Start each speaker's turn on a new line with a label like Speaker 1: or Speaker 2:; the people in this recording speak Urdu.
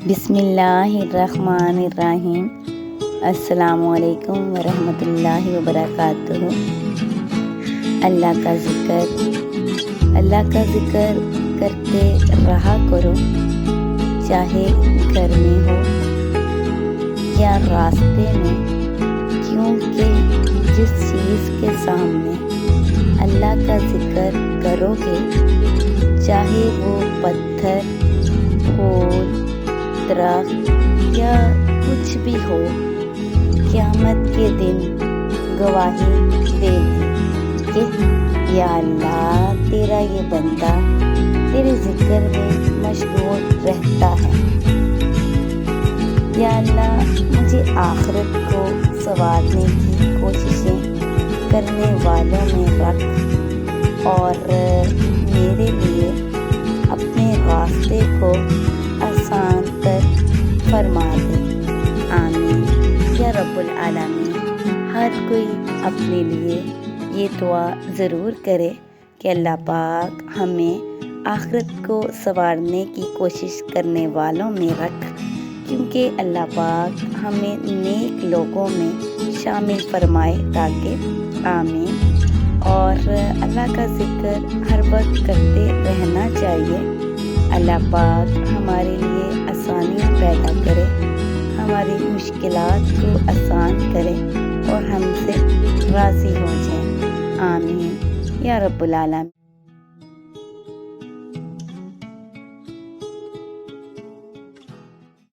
Speaker 1: بسم اللہ الرحمن الرحیم۔ السلام علیکم ورحمۃ اللہ وبرکاتہ۔ اللہ کا ذکر کرتے رہا کرو، چاہے گھر میں ہو یا راستے میں، کیونکہ جس چیز کے سامنے اللہ کا ذکر کرو گے، چاہے وہ پتھر، پھول، درخت یا کچھ بھی ہو، قیامت کے دن گواہی دے گی کہ یا اللہ، تیرا یہ بندہ تیرے ذکر میں مشغول رہتا ہے۔ یا اللہ، مجھے آخرت کو سنوارنے کی کوششیں کرنے والوں میں رکھ اور میرے لیے اپنے راستے کو آسان تر فرما دے۔ آمین یا رب العالمین۔ ہر کوئی اپنے لیے یہ دعا ضرور کرے کہ اللہ پاک ہمیں آخرت کو سنوارنے کی کوشش کرنے والوں میں رکھ، کیونکہ اللہ پاک ہمیں نیک لوگوں میں شامل فرمائے تاکہ آمین۔ اور اللہ کا ذکر ہر وقت کرتے رہنا چاہیے۔ اللہ پاک ہمارے لیے آسانیاں پیدا کرے، ہماری مشکلات کو آسان کرے اور ہم سے راضی ہو جائیں۔ آمین یا رب العالمین۔